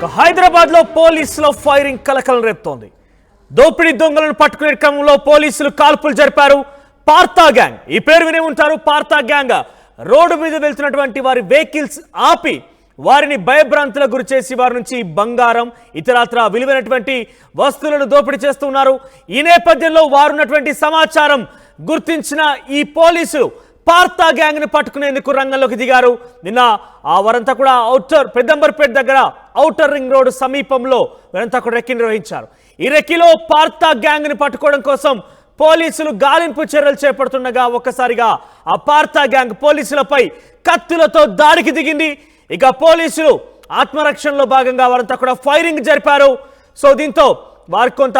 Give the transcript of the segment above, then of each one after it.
హైదరాబాద్ లో పోలీసుల ఫైరింగ్ కలకలం రేపుతోంది. దోపిడీ దొంగలను పట్టుకునే క్రమంలో పోలీసులు కాల్పులు జరిపారు. పార్తా గ్యాంగ్, ఈ పేరు వినే ఉంటారు. పార్తా గ్యాంగ్ రోడ్డు మీద వెళ్తున్నటువంటి వారి వెహికల్స్ ఆపి వారిని భయభ్రాంతులకు గురి చేసి వారి నుంచి బంగారం ఇతరత్ర విలువైనటువంటి వస్తువులను దోపిడీ చేస్తున్నారు. ఈ నేపథ్యంలో వారున్నటువంటి సమాచారం గుర్తించిన ఈ పోలీసులు పార్తా గ్యాంగ్ ని పట్టుకునేందుకు రంగంలోకి దిగారు. నిన్న వారంతా కూడా పెద్దంబర్పేట దగ్గర ఔటర్ రింగ్ రోడ్ సమీపంలో వారంతా కూడా రెక్కి నిర్వహించారు. ఈ రెక్కిలో పార్తా గ్యాంగ్ ని పట్టుకోవడం కోసం పోలీసులు గాలింపు చర్యలు చేపడుతుండగా ఒక్కసారిగా ఆ పార్తా గ్యాంగ్ పోలీసులపై కత్తులతో దాడికి దిగింది. ఇక పోలీసులు ఆత్మరక్షణలో భాగంగా వారంతా కూడా ఫైరింగ్ జరిపారు. సో దీంతో వారి కొంత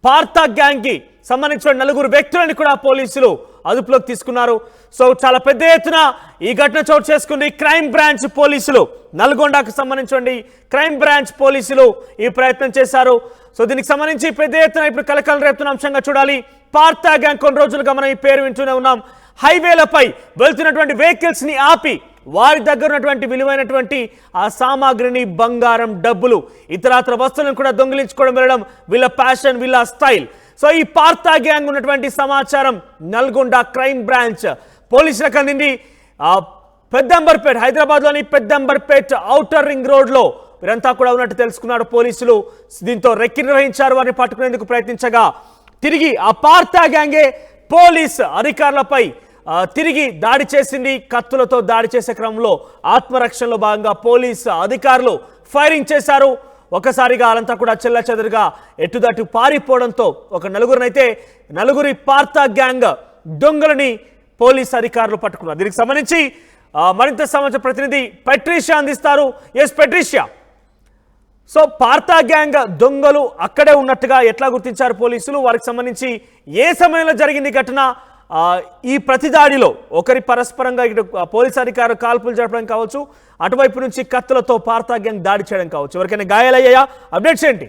పార్తా గ్యాంగ్ కి సంబంధించిన 4 వ్యక్తులను కూడా పోలీసులు అదుపులోకి తీసుకున్నారు. సో చాలా పెద్ద ఎత్తున ఈ ఘటన చోటు చేసుకుంది. క్రైమ్ బ్రాంచ్ పోలీసులు, నల్గొండకు సంబంధించిన క్రైమ్ బ్రాంచ్ పోలీసులు ఈ ప్రయత్నం చేశారు. సో దీనికి సంబంధించి పెద్ద ఎత్తున ఇప్పుడు కలకలం రేపుతున్న అంశంగా చూడాలి. పార్తా గ్యాంగ్ కొన్ని రోజులుగా మనం ఈ పేరు వింటూనే ఉన్నాం. హైవేలపై వెళ్తున్నటువంటి వెహికల్స్ ని ఆపి వారి దగ్గర ఉన్నటువంటి విలువైనటువంటి ఆ సామాగ్రిని, బంగారం, డబ్బులు, ఇతరత్ర వస్తువులను కూడా దొంగిలించుకోవడం వెళ్ళడం వీళ్ళ ప్యాషన్, వీళ్ళ స్టైల్. సో ఈ పార్తా గ్యాంగ్ ఉన్నటువంటి సమాచారం నల్గొండ క్రైమ్ బ్రాంచ్ పోలీసులకు అందింది. పెద్దంబర్పేట, హైదరాబాద్లోని పెద్దంబర్పేట ఔటర్ రింగ్ రోడ్లో వీరంతా కూడా ఉన్నట్టు తెలుసుకున్నారు పోలీసులు. దీంతో రెక్కి నిర్వహించారు. వారిని పట్టుకునేందుకు ప్రయత్నించగా తిరిగి ఆ పార్తా గ్యాంగే పోలీస్ అధికారులపై తిరిగి దాడి చేసింది. కత్తులతో దాడి చేసే క్రమంలో ఆత్మరక్షణలో భాగంగా పోలీసు అధికారులు ఫైరింగ్ చేశారు. ఒకసారిగా వాళ్ళంతా కూడా చెల్లచెదరుగా ఎటుదటు పారిపోవడంతో ఒక 4 పార్తా గ్యాంగ్ దొంగలని పోలీసు అధికారులు పట్టుకున్నారు. దీనికి సంబంధించి మరింత సమాచారం ప్రతినిధి పెట్రిషియా అందిస్తారు. Yes Patricia, so Partha gang దొంగలు అక్కడే ఉన్నట్టుగా ఎట్లా గుర్తించారు పోలీసులు? వారికి సంబంధించి ఏ సమయంలో జరిగింది ఘటన? ఈ ప్రతిదాడిలో ఒకరి పరస్పరంగా ఇటు పోలీసు అధికారులు కాల్పులు జరపడం కావచ్చు, అటువైపు నుంచి కత్తులతో పార్తా గ్యాంగ్ దాడి చేయడం కావచ్చు, ఎవరికైనా గాయాలయ్యాయా? అప్డేట్స్ ఏంటి?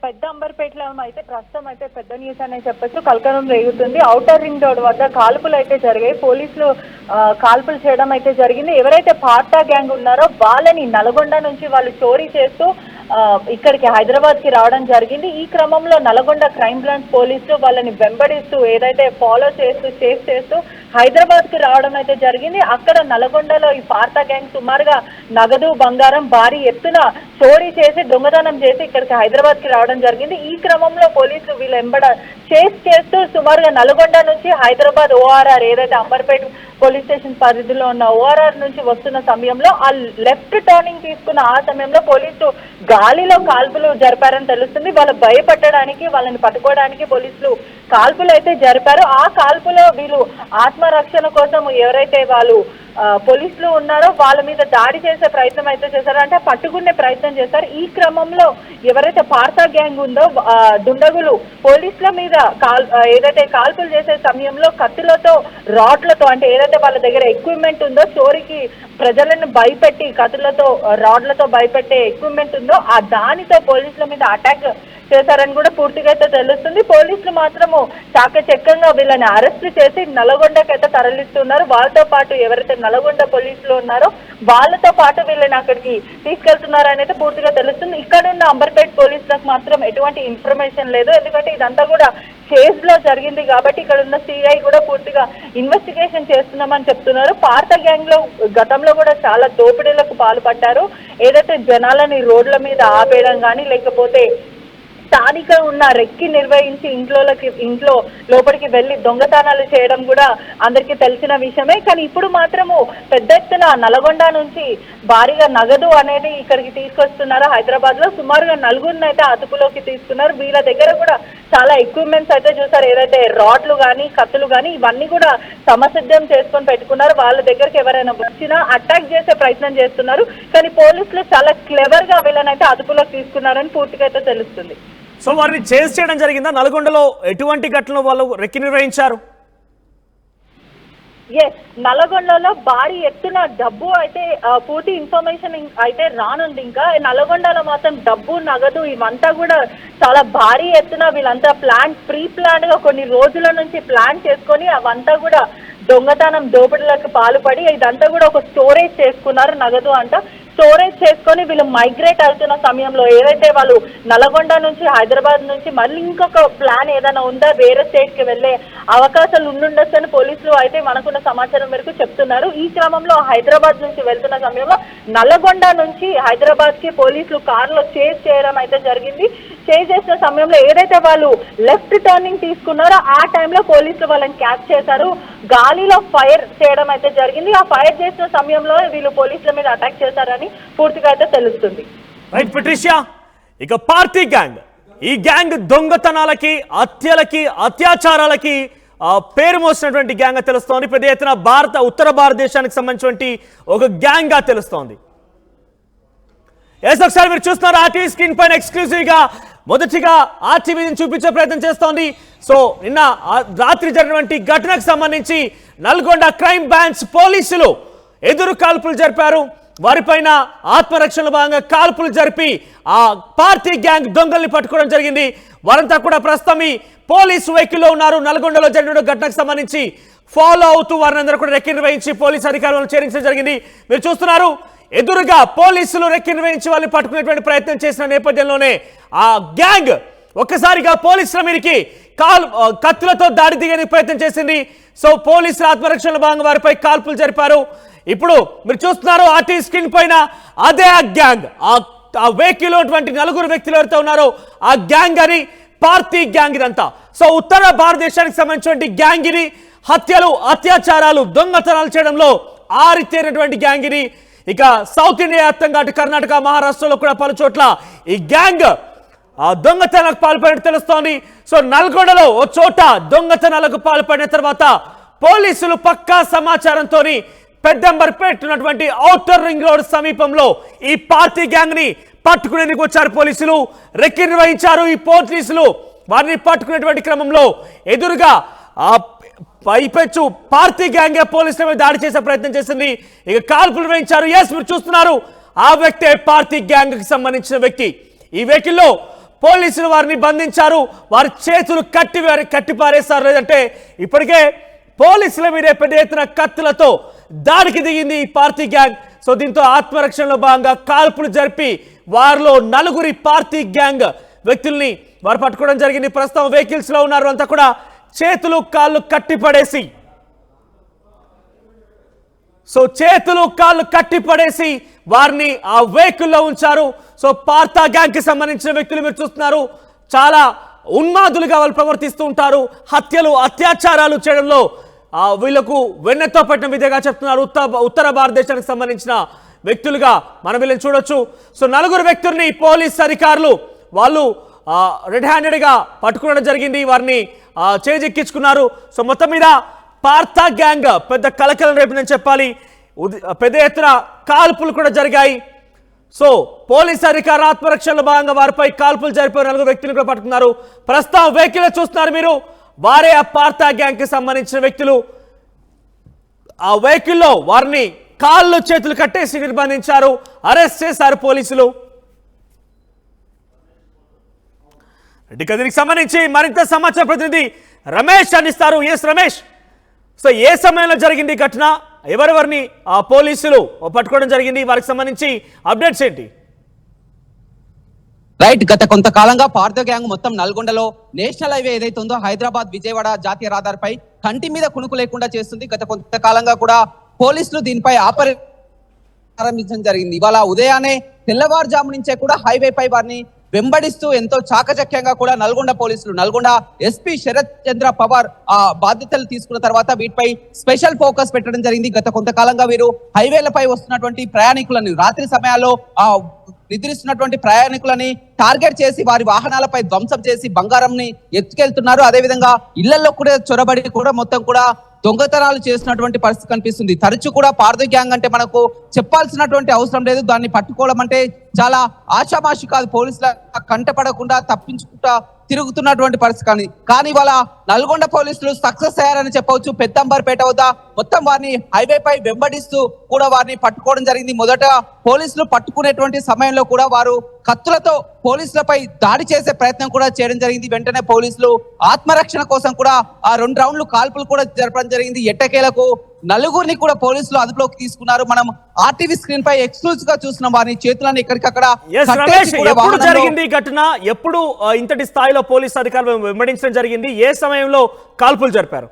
పెద్దంబర్పేటలో అయితే ప్రస్తుతం అయితే పెద్ద న్యూస్ అనే చెప్పొచ్చు. కలకలం రేగుతుంది. ఔటర్ రింగ్ రోడ్ వద్ద కాల్పులు అయితే జరిగాయి. పోలీసులు కాల్పులు చేయడం అయితే జరిగింది. ఎవరైతే పార్తా గ్యాంగ్ ఉన్నారో వాళ్ళని నల్గొండ నుంచి వాళ్ళు చోరీ చేస్తూ ఇక్కడికి హైదరాబాద్ కి రావడం జరిగింది. ఈ క్రమంలో నల్గొండ క్రైమ్ బ్రాంచ్ పోలీసులు వాళ్ళని వెంబడిస్తూ ఏదైతే ఫాలో చేస్తూ హైదరాబాద్ కి రావడం అయితే జరిగింది. అక్కడ నల్గొండలో ఈ పార్తా గ్యాంగ్ సుమారుగా నగదు, బంగారం భారీ ఎత్తున చోరీ చేసి దొంగతనం చేసి ఇక్కడికి హైదరాబాద్ కి రావడం జరిగింది. ఈ క్రమంలో పోలీసులు వీళ్ళు చేస్తూ సుమారుగా నల్గొండ నుంచి హైదరాబాద్ ఓఆర్ఆర్ ఏదైతే అంబర్పేట పోలీస్ స్టేషన్ పరిధిలో ఉన్న ఓఆర్ఆర్ నుంచి వస్తున్న సమయంలో ఆ లెఫ్ట్ టర్నింగ్ తీసుకున్న ఆ సమయంలో పోలీసులు గాలిలో కాల్పులు జరిపారని తెలుస్తుంది. వాళ్ళు భయపెట్టడానికి, వాళ్ళని పట్టుకోవడానికి పోలీసులు కాల్పులు అయితే జరిపారు. ఆ కాల్పులో వీళ్ళు ఆత్మరక్షణ కోసం ఎవరైతే వాళ్ళు పోలీసులు ఉన్నారో వాళ్ళ మీద దాడి చేసే ప్రయత్నం అయితే చేశారు, అంటే పట్టుకునే ప్రయత్నం చేశారు. ఈ క్రమంలో ఎవరైతే పార్తా గ్యాంగ్ ఉందో దుండగులు పోలీసుల మీద ఏదైతే కాల్పులు చేసే సమయంలో కత్తులతో, రాడ్లతో, అంటే ఏదైతే వాళ్ళ దగ్గర ఎక్విప్మెంట్ ఉందో చోరీకి ప్రజలను భయపెట్టి కత్తులతో, రాడ్లతో భయపెట్టే ఎక్విప్మెంట్ ఉందో ఆ దానితో పోలీసుల మీద అటాక్ చేశారని కూడా పూర్తిగా అయితే తెలుస్తుంది. పోలీసులు మాత్రము చాకచక్యంగా వీళ్ళని అరెస్ట్ చేసి నల్గొండకైతే తరలిస్తున్నారు. వాళ్ళతో పాటు ఎవరైతే నల్గొండ పోలీసులు ఉన్నారో వాళ్ళతో పాటు వీళ్ళని అక్కడికి తీసుకెళ్తున్నారని అయితే పూర్తిగా తెలుస్తుంది. ఇక్కడ ఉన్న అంబర్పేట పోలీసులకు మాత్రం ఎటువంటి ఇన్ఫర్మేషన్ లేదు, ఎందుకంటే ఇదంతా కూడా కేస్ లో జరిగింది కాబట్టి ఇక్కడ ఉన్న సిఐ కూడా పూర్తిగా ఇన్వెస్టిగేషన్ చేస్తున్నామని చెప్తున్నారు. పార్తా గ్యాంగ్ లో గతంలో కూడా చాలా దోపిడీలకు పాల్పడ్డారు. ఏదైతే జనాలని రోడ్ల మీద ఆపేయడం కానీ, లేకపోతే స్థానిక ఉన్న రెక్కి నిర్వహించి ఇంట్లో లోపలికి వెళ్లి దొంగతనాలు చేయడం కూడా అందరికీ తెలిసిన విషయమే. కానీ ఇప్పుడు మాత్రము పెద్ద ఎత్తున నల్గొండ నుంచి భారీగా నగదు అనేది ఇక్కడికి తీసుకొస్తున్నారు. హైదరాబాద్ లో సుమారుగా 4 అయితే అదుపులోకి తీసుకున్నారు. వీళ్ళ దగ్గర కూడా చాలా ఎక్విప్మెంట్స్ అయితే చూసారు. ఏదైతే రాడ్లు కానీ, కత్తులు కానీ ఇవన్నీ కూడా సమసిద్ధం చేసుకొని పెట్టుకున్నారు. వాళ్ళ దగ్గరికి ఎవరైనా వచ్చినా అటాక్ చేసే ప్రయత్నం చేస్తున్నారు. కానీ పోలీసులు చాలా క్లెవర్ గా వీళ్ళనైతే అదుపులోకి తీసుకున్నారని పూర్తిగా అయితే తెలుస్తుంది. సో వారిని చేజ్ చేయడం జరిగిందా? నల్గొండలో ఎటువంటి ఘటనలు వాళ్ళు రెక్కి నిర్వహించారు? నల్గొండలో భారీ ఎత్తున డబ్బు అయితే పూర్తి ఇన్ఫర్మేషన్ అయితే రానుంది. ఇంకా నల్గొండలో మాత్రం డబ్బు, నగదు ఇవంతా కూడా చాలా భారీ ఎత్తున వీళ్ళంతా ప్రీ ప్లాన్ గా కొన్ని రోజుల నుంచి ప్లాన్ చేసుకొని అవంతా కూడా దొంగతనం దోపిడీలకు పాల్పడి ఇదంతా కూడా ఒక స్టోరేజ్ చేసుకున్నారు నగదు అంట. స్టోరేజ్ చేసుకొని వీళ్ళు మైగ్రేట్ అవుతున్న సమయంలో ఏదైతే వాళ్ళు నల్గొండ నుంచి హైదరాబాద్ నుంచి మళ్ళీ ఇంకొక ప్లాన్ ఏదైనా ఉందా, వేరే స్టేట్ కి వెళ్లే అవకాశాలు ఉండుండొచ్చు అని పోలీసులు అయితే మనకున్న సమాచారం మేరకు చెప్తున్నారు. ఈ క్రమంలో హైదరాబాద్ నుంచి వెళ్తున్న సమయంలో నల్గొండ నుంచి హైదరాబాద్ కి పోలీసులు కారులో చేజ్ చేయడం అయితే జరిగింది. చేజ్ చేసిన సమయంలో ఏదైతే వాళ్ళు లెఫ్ట్ టర్నింగ్ తీసుకున్నారో ఆ టైంలో పోలీసులు వాళ్ళని క్యాచ్ చేశారు. గాలిలో ఫైర్ చేయడం అయితే జరిగింది. ఆ ఫైర్ చేసిన సమయంలో వీళ్ళు పోలీసుల మీద అటాక్ చేశారని పూర్తిగా అయితే తెలుస్తుంది. రైట్ పట్రిషియా, ఇక పార్టీ గ్యాంగ్, ఈ గ్యాంగ్ దొంగతనాలకి, హత్యలకి, అత్యాచారాలకి పేరు మోసినటువంటి గ్యాంగ్ గా తెలుస్తోంది. పెద్ద ఎత్తున ఉత్తర భారతదేశానికి సంబంధించినటువంటి ఒక గ్యాంగ్ గా తెలుస్తోంది. ఒకసారి మీరు చూస్తున్నారు ఆర్టీవీ స్క్రీన్ పైన ఎక్స్క్లూజివ్ గా మొదటిగా ఆర్టీవీని చూపించే ప్రయత్నం చేస్తోంది. సో నిన్న రాత్రి జరిగినటువంటి ఘటనకు సంబంధించి నల్గొండ క్రైమ్ బ్రాంచ్ పోలీసులు ఎదురు కాల్పులు జరిపారు. వారిపైన ఆత్మరక్షణ భాగంగా కాల్పులు జరిపి ఆ పార్టీ గ్యాంగ్ దొంగల్ని పట్టుకోవడం జరిగింది. వారంతా కూడా ప్రస్తుతం ఈ పోలీసు వెహికల్లో ఉన్నారు. నల్గొండలో జరిగిన ఘటనకు సంబంధించి ఫాలో అవుతూ వారిని అందరూ కూడా రెక్కి నిర్వహించి పోలీసు అధికారులను చేరించడం జరిగింది. మీరు చూస్తున్నారు ఎదురుగా పోలీసులు రెక్కి నిర్వహించి వాళ్ళని పట్టుకునేటువంటి ప్రయత్నం చేసిన నేపథ్యంలోనే ఆ గ్యాంగ్ ఒక్కసారిగా పోలీసుల మీదకి కత్తులతో దాడి దిగడానికి ప్రయత్నం చేసింది. సో పోలీసుల ఆత్మరక్షణ భాగంగా వారిపై కాల్పులు జరిపారు. ఇప్పుడు మీరు చూస్తున్నారు ఆర్టీ స్క్రీన్ పైన అదే ఆ గ్యాంగ్, ఆ వెహికల్ ఉన్నటువంటి నలుగురు వ్యక్తులు ఎవరైతే ఉన్నారో ఆ గ్యాంగ్ అని పార్టీ గ్యాంగ్ ఇదంతా. సో ఉత్తర భారతదేశానికి సంబంధించినటువంటి గ్యాంగ్ ఇది. హత్యలు, అత్యాచారాలు, దొంగతనాలు చేయడంలో ఆరితేరినటువంటి గ్యాంగ్ ఇది. ఇక సౌత్ ఇండియా వ్యాప్తంగా అటు కర్ణాటక, మహారాష్ట్రలో కూడా పలు చోట్ల ఈ గ్యాంగ్ దొంగతనాలకు పాల్పడినట్టు తెలుస్తోంది. సో నల్గొండలో ఓ చోట దొంగతనాలకు పాల్పడిన తర్వాత పోలీసులు పక్కా సమాచారంతో పెద్దంబర్పేట్ ఉన్నటువంటి ఔటర్ రింగ్ రోడ్ సమీపంలో ఈ పార్టీ గ్యాంగ్ ని పట్టుకునేందుకు వచ్చారు. పోలీసులు రెక్కి నిర్వహించారు. ఈ పోలీసులు వారిని పట్టుకునేటువంటి క్రమంలో ఎదురుగా పైపెచ్చు పార్టీ గ్యాంగ్ పోలీసుల మీద దాడి చేసే ప్రయత్నం చేసింది. ఇక కాల్పులు నిర్వహించారు. మీరు చూస్తున్నారు ఆ వ్యక్తే పార్టీ గ్యాంగ్ కి సంబంధించిన వ్యక్తి. ఈ వెహికల్లో పోలీసులు వారిని బంధించారు. వారి చేతులు కట్టి పారేస్తారు. లేదంటే ఇప్పటికే పోలీసుల మీదే పెద్ద ఎత్తున కత్తులతో దాడికి దిగింది ఈ పార్టీ గ్యాంగ్. సో దీంతో ఆత్మరక్షణలో భాగంగా కాల్పులు జరిపి వారిలో నలుగురి పార్టీ గ్యాంగ్ వ్యక్తుల్ని వారు పట్టుకోవడం జరిగింది. ప్రస్తుతం వెహికల్స్ లో ఉన్నారు. అంతా కూడా చేతులు కాళ్ళు కట్టిపడేసి వారిని ఆ వెహికల్లో ఉంచారు. సో పార్టీ గ్యాంగ్ కి సంబంధించిన వ్యక్తులు మీరు చూస్తున్నారు చాలా ఉన్మాదులుగా వాళ్ళు ప్రవర్తిస్తూ ఉంటారు. హత్యలు, అత్యాచారాలు చేయడంలో వీళ్లకు వెన్నెతో పెట్టిన విధంగా చెప్తున్నారు. ఉత్తర భారతదేశానికి సంబంధించిన వ్యక్తులుగా మనం వీళ్ళని చూడొచ్చు. సో నలుగురు వ్యక్తుల్ని పోలీస్ అధికారులు వాళ్ళు రెడ్ హ్యాండెడ్ గా పట్టుకోవడం జరిగింది. వారిని చేజెక్కించుకున్నారు. సో మొత్తం మీద పార్టీ గ్యాంగ్ పెద్ద కలకలం రేపిందని చెప్పాలి. పెద్ద ఎత్తున కాల్పులు కూడా జరిగాయి. సో పోలీస్ అధికారుల ఆత్మరక్షణలో భాగంగా వారిపై కాల్పులు జరిపే నలుగురు వ్యక్తులు కూడా పట్టుకున్నారు. ప్రస్తుతం వెహికల్ చూస్తున్నారు మీరు, వారే ఆ పార్టీ గ్యాంగ్ కి సంబంధించిన వ్యక్తులు. ఆ వెహికల్లో వారిని కాళ్ళు చేతులు కట్టేసి నిర్బంధించారు, అరెస్ట్ చేశారు పోలీసులు. దీనికి సంబంధించి మరింత సమాచారం ప్రతినిధి రమేష్ అందిస్తారు. రమేష్, సో ఏ సమయంలో జరిగింది ఘటన, ఎవరెవరిని పోలీసులు పట్టుకోవడం జరిగింది, వారికి సంబంధించి అప్డేట్స్ ఏంటి? రైట్, గత కొంతకాలంగా పార్థో గ్యాంగ్ మొత్తం నల్గొండలో నేషనల్ హైవే ఏదైతే ఉందో హైదరాబాద్ విజయవాడ జాతీయ రహదారిపై కంటి మీద కునుకు లేకుండా చేస్తుంది. గత కొంతకాలంగా కూడా పోలీసులు దీనిపై ఆపరేషన్ ప్రారంభించడం జరిగింది. ఇవాళ ఉదయాన్నే తెల్లవారుజాము నుంచే కూడా హైవే పై వారిని వెంబడిస్తూ ఎంతో చాకచక్యంగా కూడా నల్గొండ ఎస్పీ శరత్ చంద్ర పవార్ బాధ్యతలు తీసుకున్న తర్వాత వీటిపై స్పెషల్ ఫోకస్ పెట్టడం జరిగింది. గత కొంతకాలంగా వీరు హైవేలపై వస్తున్నటువంటి ప్రయాణికులను, రాత్రి సమయాల్లో నిద్రిస్తున్నటువంటి ప్రయాణికులని టార్గెట్ చేసి వారి వాహనాలపై ధ్వంసం చేసి బంగారంని ఎత్తుకెళ్తున్నారు. అదేవిధంగా ఇళ్లలో కూడా చొరబడి కూడా మొత్తం కూడా దొంగతనాలు చేసినటువంటి పరిస్థితి కనిపిస్తుంది. తరచూ కూడా పార్థో గ్యాంగ్ అంటే మనకు చెప్పాల్సినటువంటి అవసరం లేదు. దాన్ని పట్టుకోవడం అంటే చాలా ఆషామాషి కాదు. పోలీసుల కంటపడకుండా తప్పించుకుంటా తిరుగుతున్నటువంటి పరిస్థితి కానీ వాళ్ళ నల్గొండ పోలీసులు సక్సెస్ అయ్యారని చెప్పవచ్చు. పెద్దంబర్పేట వద్ద మొత్తం వారిని హైవే పై వెంబడిస్తూ కూడా వారిని పట్టుకోవడం జరిగింది. మొదట పోలీసులు పట్టుకునేటువంటి సమయంలో కూడా వారు కత్తులతో పోలీసులపై దాడి చేసే ప్రయత్నం కూడా చేయడం జరిగింది. వెంటనే పోలీసులు ఆత్మరక్షణ కోసం కూడా ఆ 2 రౌండ్లు కాల్పులు కూడా జరపడం జరిగింది. ఎట్టకేలకు నలుగురిని కూడా పోలీసులు అదుపులోకి తీసుకున్నారు. మనం ఆర్టీవీ స్క్రీన్ పై ఎక్స్క్లూజివ్ గా చూసిన వారిని చేతులను ఎక్కడికక్కడ కట్టేసి కూడా ఎప్పుడు వాహనంలో జరిగింది ఈ ఘటన? ఎప్పుడు ఇంతటి స్థాయిలో పోలీసు అధికారులు వెంబడించడం జరిగింది? ఏ సమయంలో కాల్పులు జరిపారు?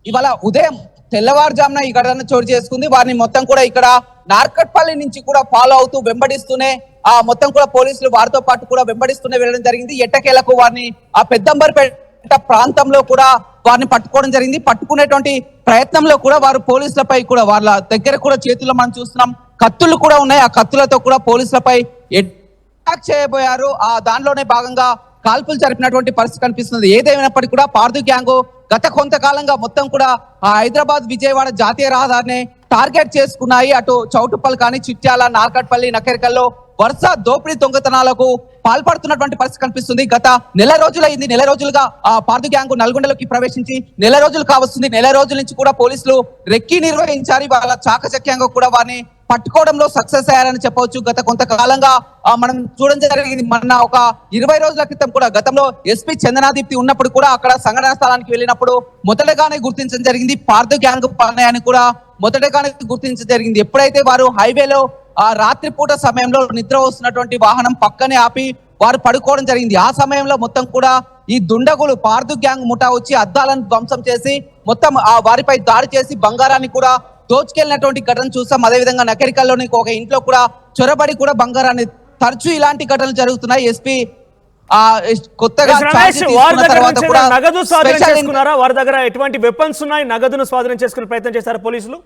ఇవాళ ఉదయం తెల్లవారుజామున ఈ ఘటన చోటు చేసుకుంది. వారిని మొత్తం కూడా ఇక్కడ నార్కట్పల్లి నుంచి కూడా ఫాలో అవుతూ వెంబడిస్తూనే ఆ మొత్తం కూడా పోలీసులు వారితో పాటు కూడా వెంబడిస్తూనే వెళ్ళడం జరిగింది. ఎట్టకేలకు వారిని ఆ పెద్దంబర్పేట ప్రాంతంలో కూడా వారిని పట్టుకోవడం జరిగింది. పట్టుకునేటువంటి ప్రయత్నంలో కూడా వారు పోలీసులపై కూడా వాళ్ళ దగ్గర కూడా చేతుల్లో మనం చూస్తున్నాం కత్తులు కూడా ఉన్నాయి. ఆ కత్తులతో కూడా పోలీసులపై అటాక్ చేయబోయారు. ఆ దానిలోనే భాగంగా కాల్పులు జరిపినటువంటి పరిస్థితి కనిపిస్తుంది. ఏదేమైనప్పటికీ కూడా పార్దు గ్యాంగ్ గత కొంతకాలంగా మొత్తం కూడా హైదరాబాద్ విజయవాడ జాతీయ రహదారిని టార్గెట్ చేసుకున్నాయి. అటు చౌటుప్పల్ కానీ, చిట్యాల, నార్కట్పల్లి, నకరికల్లో వరుస దోపిడీ దొంగతనాలకు పాల్పడుతున్నటువంటి పరిస్థితి కనిపిస్తుంది. గత నెల రోజులైంది. నెల రోజులుగా ఆ పార్దు గ్యాంగ్ నల్గొండలోకి ప్రవేశించి నెల రోజులు కావస్తుంది. నెల రోజుల నుంచి కూడా పోలీసులు రెక్కీ నిర్వహించారు. వాళ్ళ చాకచక్యంగా కూడా వారిని పట్టుకోవడంలో సక్సెస్ అయ్యారని చెప్పవచ్చు. గత కొంతకాలంగా మనం చూడడం జరిగింది. మన ఒక 20 రోజుల క్రితం కూడా గతంలో ఎస్పీ చందనాదీప్తి ఉన్నప్పుడు కూడా అక్కడ సంఘటన స్థలానికి వెళ్ళినప్పుడు మొదటగానే గుర్తించడం జరిగింది. పార్దు గ్యాంగ్ పన్నాయని కూడా మొదటగానే గుర్తించడం జరిగింది. ఎప్పుడైతే వారు హైవేలో ఆ రాత్రిపూట సమయంలో నిద్ర వస్తున్నటువంటి వాహనం పక్కనే ఆపి వారు పడుకోవడం జరిగింది. ఆ సమయంలో మొత్తం కూడా ఈ దుండగులు పార్దు గ్యాంగ్ ముఠా వచ్చి అద్దాలను ధ్వంసం చేసి మొత్తం ఆ వారిపై దాడి చేసి బంగారాన్ని కూడా దోచుకెళ్ళినటువంటి ఘటన చూసాం. అదేవిధంగా నకరికల్లోని ఒక ఇంట్లో కూడా చొరబడి కూడా బంగారాన్ని తరచూ ఇలాంటి ఘటనలు జరుగుతున్నాయి. ఎస్పీ కొత్తగా నగదు స్వాధీనం చేసుకున్నారా? వారి దగ్గర ఎటువంటి వెపన్స్ ఉన్నాయి? నగదును స్వాధీనం చేసుకునే ప్రయత్నం చేశారా పోలీసులు?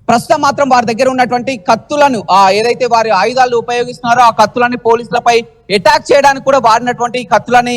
ప్రస్తుతం మాత్రం వారి దగ్గర ఉన్నటువంటి కత్తులను ఏదైతే వారి ఆయుధాలు ఉపయోగిస్తున్నారో ఆ కత్తులని పోలీసులపై అటాక్ చేయడానికి కూడా వాడినటువంటి కత్తులని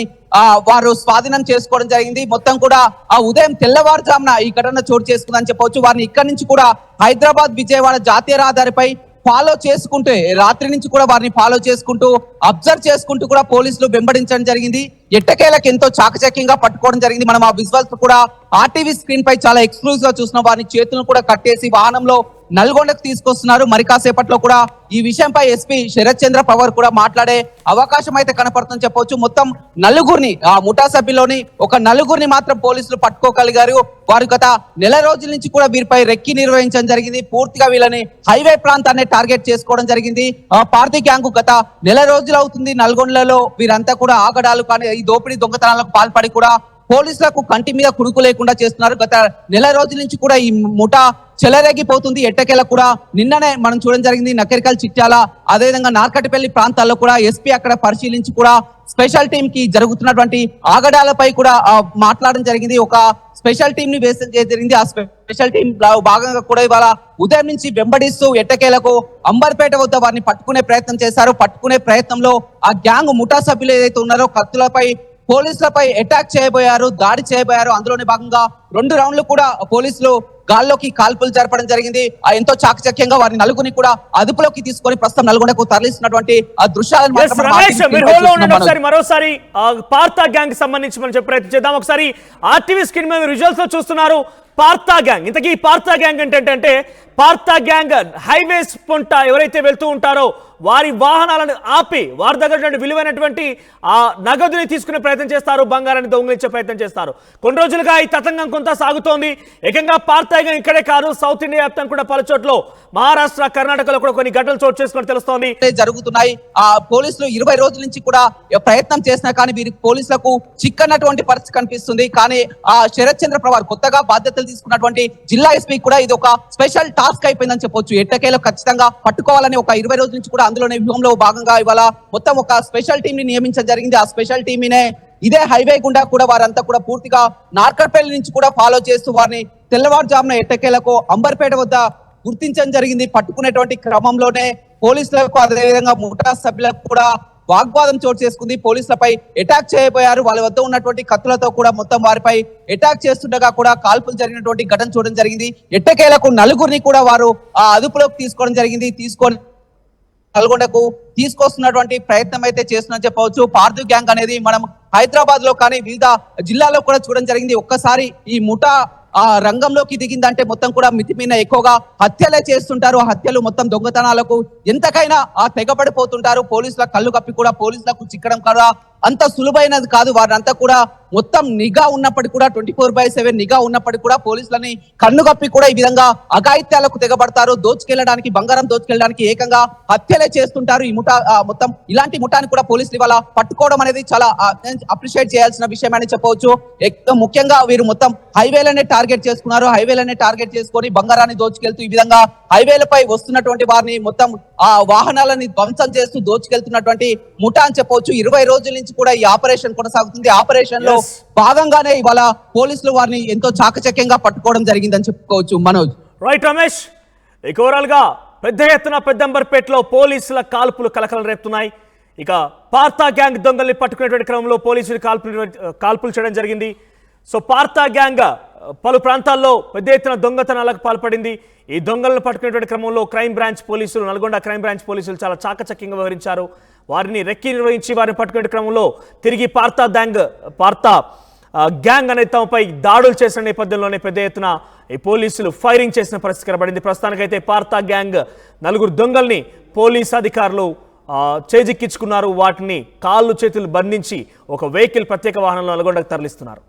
వారు స్వాధీనం చేసుకోవడం జరిగింది. మొత్తం కూడా ఆ ఉదయం తెల్లవారుజామున ఈ ఘటన చోటు చేసుకుందని చెప్పవచ్చు. వారిని ఇక్కడి నుంచి కూడా హైదరాబాద్ విజయవాడ జాతీయ రహదారిపై ఫాలో చేసుకుంటూ రాత్రి నుంచి కూడా వారిని ఫాలో చేసుకుంటూ అబ్జర్వ్ చేసుకుంటూ కూడా పోలీసులు వెంబడించడం జరిగింది. ఎట్టకేలకు ఎంతో చాకచక్యంగా పట్టుకోవడం జరిగింది. మనం ఆ విజువల్స్ కూడా ఆర్టీవీ స్క్రీన్ పై చాలా ఎక్స్క్లూజివ్ గా చూసిన వారిని చేతులను కూడా కట్టేసి వాహనంలో నల్గొండకు తీసుకొస్తున్నారు. మరి కాసేపట్లో కూడా ఈ విషయంపై ఎస్పీ శరత్ చంద్ర పవార్ కూడా మాట్లాడే అవకాశం అయితే కనపడుతుందని చెప్పవచ్చు. మొత్తం నలుగురిని ఆ ముఠా సభ్యులోని ఒక నలుగురిని మాత్రం పోలీసులు పట్టుకోగలిగారు. వారు గత నెల రోజుల నుంచి కూడా వీరిపై రెక్కీ నిర్వహించడం జరిగింది. పూర్తిగా వీళ్ళని హైవే ప్రాంతాన్ని టార్గెట్ చేసుకోవడం జరిగింది. పార్టీ గ్యాంగ్ గత నెల రోజులు అవుతుంది నల్గొండలలో వీరంతా కూడా ఆగడాలు కానీ ఈ దోపిడీ దొంగతనాలకు పాల్పడి కూడా పోలీసులకు కంటి మీద కుడుకు లేకుండా చేస్తున్నారు. గత నెల రోజుల నుంచి కూడా ఈ ముఠా చెలరేగిపోతుంది. ఎట్టకేలకు కూడా నిన్ననే మనం చూడడం జరిగింది నకరికల్, చిట్యాల, అదేవిధంగా నార్కటిపల్లి ప్రాంతాల్లో కూడా ఎస్పీ అక్కడ పరిశీలించి కూడా స్పెషల్ టీమ్ కి జరుగుతున్నటువంటి ఆగడాలపై కూడా మాట్లాడడం జరిగింది. ఒక స్పెషల్ టీమ్ ని వేస్ట్ జరిగింది. ఆ స్పెషల్ టీం భాగంగా కూడా ఇవాళ ఉదయం నుంచి వెంబడిస్తూ ఎట్టకేలకు అంబర్పేట వద్ద వారిని పట్టుకునే ప్రయత్నం చేశారు. పట్టుకునే ప్రయత్నంలో ఆ గ్యాంగ్ ముఠా సభ్యులు ఏదైతే ఉన్నారో కత్తులపై పోలీసులపై అటాక్ చేయబోయారు, దాడి చేయబోయారు. అందులోనే భాగంగా 2 రౌండ్లు కూడా పోలీసులు గాల్లోకి కాల్పులు జరపడం జరిగింది. ఎంతో చాకచక్యంగా వారి నలుగురిని కూడా అదుపులోకి తీసుకొని ప్రస్తుతం నల్గొండకు తరలిస్తున్నటువంటి ఆ దృశ్యాలను మరోసారి పార్తా గ్యాంగ్ సంబంధించి మనం చెప్పే ప్రయత్నం చేద్దాం. ఒకసారి ఆర్టీవీ స్క్రీన్ మీద విజువల్స్ లో చూస్తున్నారు పార్తా గ్యాంగ్. ఇంతకీ పార్తా గ్యాంగ్ అంటే పార్తా గ్యాంగ్ హైవేస్ పొంట ఎవరైతే వెళ్తూ ఉంటారో వారి వాహనాలను ఆపి వారి దగ్గర విలువైనటువంటి ఆ నగదుని తీసుకునే ప్రయత్నం చేస్తారు, బంగారాన్ని దొంగిలించే ప్రయత్నం చేస్తారు. కొన్ని రోజులుగా ఈ తతంగం కొంత సాగుతోంది. ఏకంగా పార్తా గ్యాంగ్ ఇక్కడే కాదు, సౌత్ ఇండియా వ్యాప్తంగా కూడా పలు చోట్ల మహారాష్ట్ర, కర్ణాటకలో కూడా కొన్ని ఘటనలు చోటు చేసుకుని తెలుస్తోంది జరుగుతున్నాయి. ఆ పోలీసులు 20 రోజుల నుంచి కూడా ప్రయత్నం చేసినా కానీ వీరికి పోలీసులకు చిక్కనటువంటి పరిస్థితి కనిపిస్తుంది. కానీ ఆ శరత్ చంద్ర పవార్ కొత్తగా బాధ్యతలు తీసుకున్నటువంటి జిల్లా ఎస్పీ కూడా ఇది ఒక స్పెషల్ టాస్క్ అయిపోయిందని చెప్పొచ్చు. ఎట్టకేలో ఖచ్చితంగా పట్టుకోవాలని ఒక 20 రోజుల నుంచి కూడా అందులోనే వ్యూహంలో భాగంగా ఇవాళ మొత్తం ఒక స్పెషల్ టీం ని నియమించడం జరిగింది. ఆ స్పెషల్ టీమ్ ఇదే హైవే గుండా కూడా వారంతా కూడా పూర్తిగా నార్కట్పల్లి నుంచి కూడా ఫాలో చేస్తూ వారిని తెల్లవారుజామున ఎట్టకేలకు అంబర్పేట వద్ద గుర్తించడం జరిగింది. పట్టుకునేటువంటి క్రమంలోనే పోలీసులకు అదేవిధంగా ముఠా సభ్యులకు కూడా వాగ్వాదం చోటు చేసుకుంది. పోలీసులపై అటాక్ చేయబోయారు. వాళ్ళ వద్ద ఉన్నటువంటి కత్తులతో కూడా మొత్తం వారిపై అటాక్ చేస్తుండగా కూడా కాల్పులు జరిగినటువంటి ఘటన చూడడం జరిగింది. ఎట్టకేలకు నలుగురిని కూడా వారు ఆ అదుపులోకి తీసుకోవడం జరిగింది. తీసుకొని నల్గొండకు తీసుకొస్తున్నటువంటి ప్రయత్నం అయితే చేస్తున్నా చెప్పవచ్చు. పార్దు గ్యాంగ్ అనేది మనం హైదరాబాద్ లో కానీ వివిధ జిల్లాల్లో కూడా చూడడం జరిగింది. ఒక్కసారి ఈ ముఠా ఆ రంగంలోకి దిగిందంటే మొత్తం కూడా మితిమీన ఎక్కువగా హత్యలే చేస్తుంటారు. హత్యలు మొత్తం దొంగతనాలకు ఎంతకైనా తెగబడిపోతుంటారు. పోలీసుల కళ్ళు కప్పి కూడా పోలీసులకు చిక్కడం కూడా అంత సులువైనది కాదు. వారంతా కూడా మొత్తం నిఘా ఉన్నప్పటికీ కూడా 24/7 నిఘా ఉన్నప్పటికీ కూడా పోలీసులని కన్ను కప్పి కూడా ఈ విధంగా అఘాయిత్యాలకు తెగబడతారు. దోచుకెళ్లడానికి, బంగారం దోచుకెళ్లడానికి ఏకంగా హత్యలే చేస్తుంటారు. ఈ ముఠా మొత్తం ఇలాంటి ముఠాని కూడా పోలీసులు ఇవాళ పట్టుకోవడం అనేది చాలా అప్రిషియేట్ చేయాల్సిన విషయం అని చెప్పవచ్చు. ముఖ్యంగా వీరు మొత్తం హైవేలనే టార్గెట్ చేసుకున్నారు. హైవేలనే టార్గెట్ చేసుకొని బంగారాన్ని దోచుకెళ్తూ ఈ విధంగా హైవేలపై వస్తున్నటువంటి వారిని మొత్తం ఆ వాహనాలని ధ్వంసం చేస్తూ దోచుకెళ్తున్నటువంటి ముఠా అని చెప్పవచ్చు. 20 రోజుల నుంచి కూడా ఈ ఆపరేషన్ కొనసాగుతుంది. ఆపరేషన్ లో భాగంగానే ఇవాళ పోలీసులు వారిని ఎంతో చాకచక్యంగా పట్టుకోవడం జరిగిందని చెప్పుకోవచ్చు. మనోజ్, రైట్ రమేష్, ఇక ఓవరాల్ గా పెద్ద ఎత్తున పెద్దంబర్పేటలో పోలీసుల కాల్పులు కలకలం రేపుతున్నాయి. ఇక పార్తా గ్యాంగ్ దొంగల్ని పట్టుకునేటువంటి క్రమంలో పోలీసులు కాల్పులు చేయడం జరిగింది. సో పార్తా గ్యాంగ్ పలు ప్రాంతాల్లో పెద్ద ఎత్తున దొంగతనాలకు పాల్పడింది. ఈ దొంగలను పట్టుకునేటువంటి క్రమంలో క్రైమ్ బ్రాంచ్ పోలీసులు, నల్గొండ క్రైమ్ బ్రాంచ్ పోలీసులు చాలా చాకచక్యంగా వ్యవహరించారు. వారిని రెక్కి నిర్వహించి వారిని పట్టుకునే క్రమంలో తిరిగి పార్తా గ్యాంగ్ అనే తమపై దాడులు చేసిన నేపథ్యంలోనే పెద్ద ఎత్తున ఈ పోలీసులు ఫైరింగ్ చేసిన పరిస్థితి కనబడింది. ప్రస్తుతానికైతే పార్తా గ్యాంగ్ 4 దొంగల్ని పోలీస్ అధికారులు చేజిక్కించుకున్నారు. వాటిని కాళ్ళు చేతులు బంధించి ఒక వెహికల్ ప్రత్యేక వాహనంలో నల్గొండకు తరలిస్తున్నారు.